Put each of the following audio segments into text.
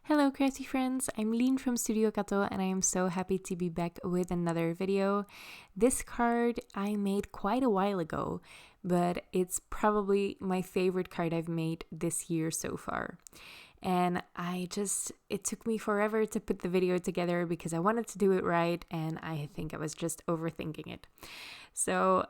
Hello crafty friends, I'm Lean from Studio Kato and I am so happy to be back with another video. This card I made quite a while ago, but it's probably my favorite card I've made this year so far. And it took me forever to put the video together because I wanted to do it right and I think I was just overthinking it. So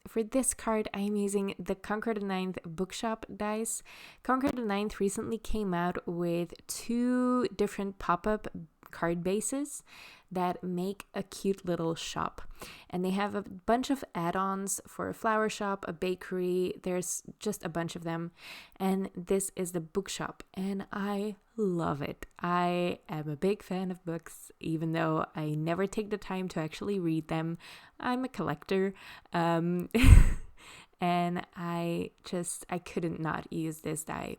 for this card, I'm using the Concord 9th Bookshop dice. Concord 9th recently came out with 2 different pop-up card bases that make a cute little shop. And they have a bunch of add-ons for a flower shop, a bakery, there's just a bunch of them. And this is the bookshop and I love it. I am a big fan of books, even though I never take the time to actually read them. I'm a collector. And I couldn't not use this die.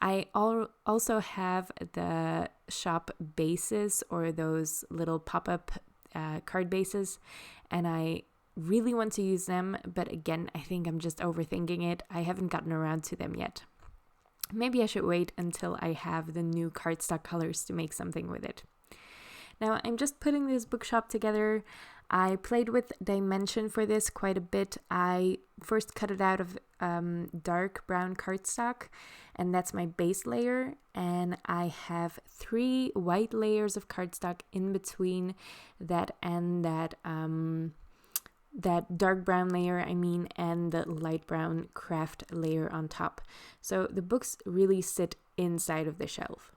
I also have the shop bases or those little pop-up card bases, and I really want to use them, but again, I think I'm just overthinking it. I haven't gotten around to them yet. Maybe I should wait until I have the new cardstock colors to make something with it. Now I'm just putting this bookshop together. I played with dimension for this quite a bit. I first cut it out of dark brown cardstock, and that's my base layer. And I have 3 white layers of cardstock in between that and that dark brown layer, and the light brown craft layer on top. So the books really sit inside of the shelf.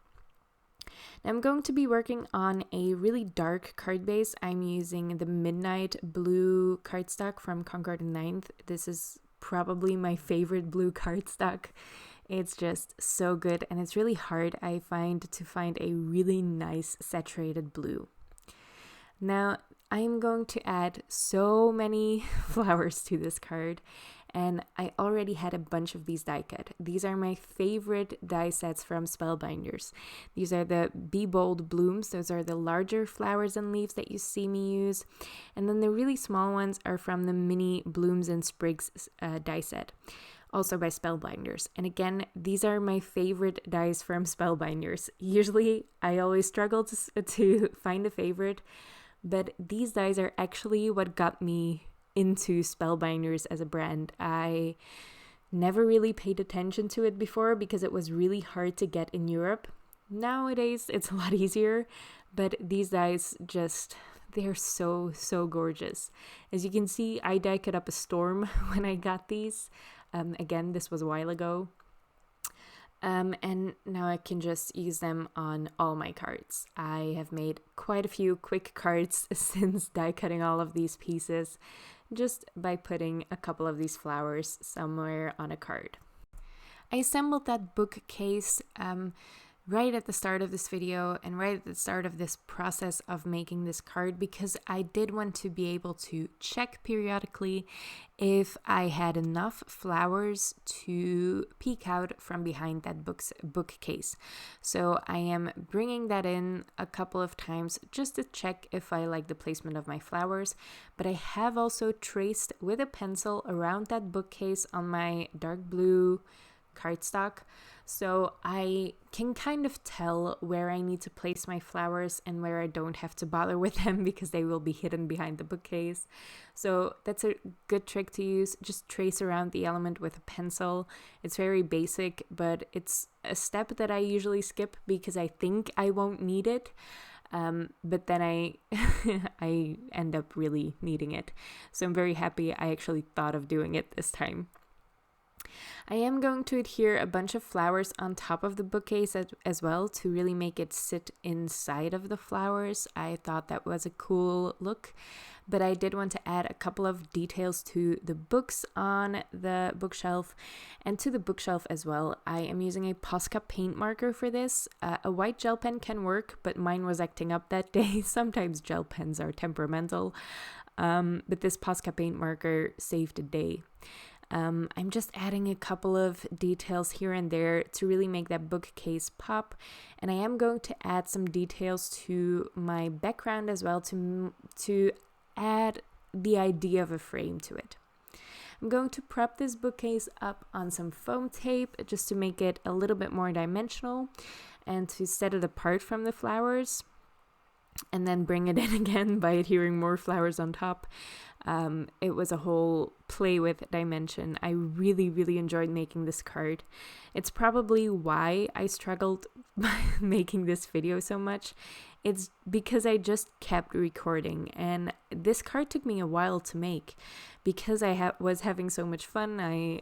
Now I'm going to be working on a really dark card base. I'm using the Midnight Blue cardstock from Concord 9th. This is probably my favorite blue cardstock. It's just so good and it's really hard, I find, to find a really nice saturated blue. Now I'm going to add so many flowers to this card, and I already had a bunch of these die cut. These are my favorite die sets from Spellbinders. These are the Be Bold Blooms. Those are the larger flowers and leaves that you see me use. And then the really small ones are from the mini Blooms and Sprigs die set, also by Spellbinders. And again, these are my favorite dies from Spellbinders. Usually I always struggle to find a favorite, but these dies are actually what got me into Spellbinders as a brand. I never really paid attention to it before because it was really hard to get in Europe. Nowadays it's a lot easier, but these dies they're so gorgeous. As you can see, I die cut up a storm when I got these. Again, this was a while ago. And now I can just use them on all my cards. I have made quite a few quick cards since die cutting all of these pieces, just by putting a couple of these flowers somewhere on a card. I assembled that bookcase right at the start of this video and right at the start of this process of making this card because I did want to be able to check periodically if I had enough flowers to peek out from behind that bookcase. So I am bringing that in a couple of times just to check if I like the placement of my flowers, but I have also traced with a pencil around that bookcase on my dark blue cardstock, so I can kind of tell where I need to place my flowers and where I don't have to bother with them because they will be hidden behind the bookcase. So that's a good trick to use. Just trace around the element with a pencil. It's very basic, but it's a step that I usually skip because I think I won't need it. But then I end up really needing it. So I'm very happy I actually thought of doing it this time. I am going to adhere a bunch of flowers on top of the bookcase as well to really make it sit inside of the flowers. I thought that was a cool look, but I did want to add a couple of details to the books on the bookshelf and to the bookshelf as well. I am using a Posca paint marker for this. A white gel pen can work, but mine was acting up that day. Sometimes gel pens are temperamental, but this Posca paint marker saved the day. I'm just adding a couple of details here and there to really make that bookcase pop, and I am going to add some details to my background as well to add the idea of a frame to it. I'm going to prep this bookcase up on some foam tape just to make it a little bit more dimensional, and to set it apart from the flowers and then bring it in again by adhering more flowers on top. It was a whole play with dimension. I really, really enjoyed making this card. It's probably why I struggled making this video so much. It's because I just kept recording, and this card took me a while to make because I was having so much fun. I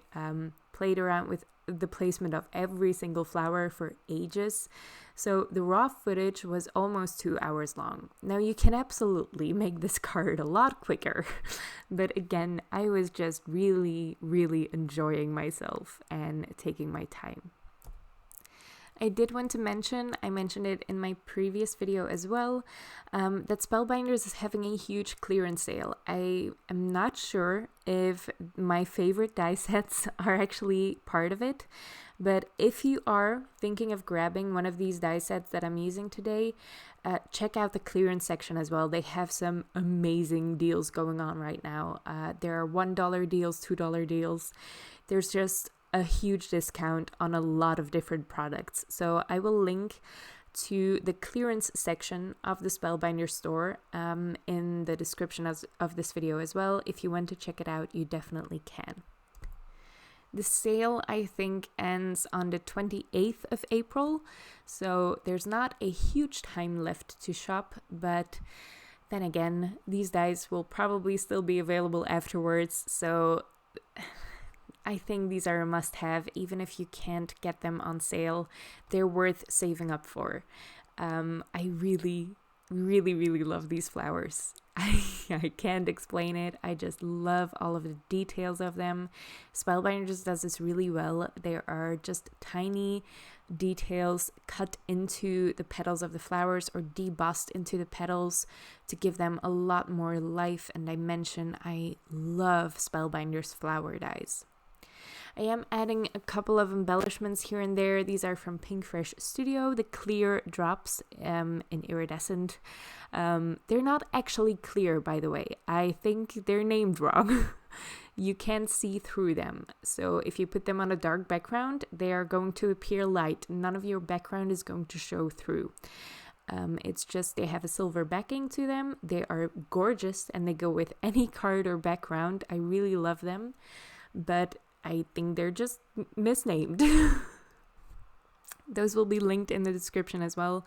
played around with the placement of every single flower for ages. So the raw footage was almost 2 hours long. Now you can absolutely make this card a lot quicker, but again, I was just really, really enjoying myself and taking my time. I did want to mention, I mentioned it in my previous video as well, that Spellbinders is having a huge clearance sale. I am not sure if my favorite die sets are actually part of it, but if you are thinking of grabbing one of these die sets that I'm using today, check out the clearance section as well. They have some amazing deals going on right now. There are $1 deals, $2 deals. There's just a huge discount on a lot of different products. So I will link to the clearance section of the Spellbinders store in the description of this video as well. If you want to check it out, you definitely can. The sale, I think, ends on the 28th of April, so there's not a huge time left to shop, but then again, these dies will probably still be available afterwards, so I think these are a must-have. Even if you can't get them on sale, they're worth saving up for. I really, really, really love these flowers. I can't explain it. I just love all of the details of them. Spellbinders does this really well. There are just tiny details cut into the petals of the flowers or debossed into the petals to give them a lot more life and dimension. I love Spellbinders flower dies. I am adding a couple of embellishments here and there. These are from Pinkfresh Studio, the clear drops in Iridescent. They're not actually clear, by the way. I think they're named wrong. You can't see through them. So if you put them on a dark background, they are going to appear light. None of your background is going to show through. It's just they have a silver backing to them. They are gorgeous and they go with any card or background. I really love them, but I think they're just misnamed. Those will be linked in the description as well.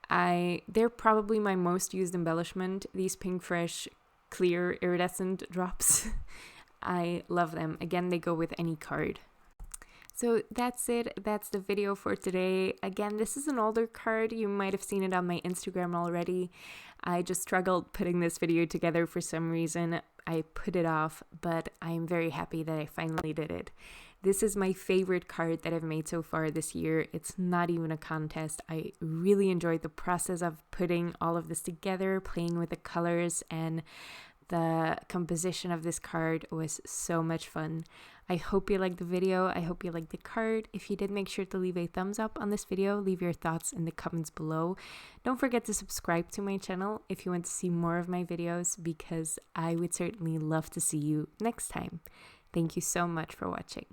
They're probably my most used embellishment, these Pinkfresh clear iridescent drops. I love them. Again, they go with any card. So that's it. That's the video for today. Again, this is an older card. You might have seen it on my Instagram already. I just struggled putting this video together for some reason. I put it off, but I'm very happy that I finally did it. This is my favorite card that I've made so far this year. It's not even a contest. I really enjoyed the process of putting all of this together, playing with the colors, and the composition of this card was so much fun. I hope you liked the video. I hope you liked the card. If you did, make sure to leave a thumbs up on this video. Leave your thoughts in the comments below. Don't forget to subscribe to my channel if you want to see more of my videos, because I would certainly love to see you next time. Thank you so much for watching.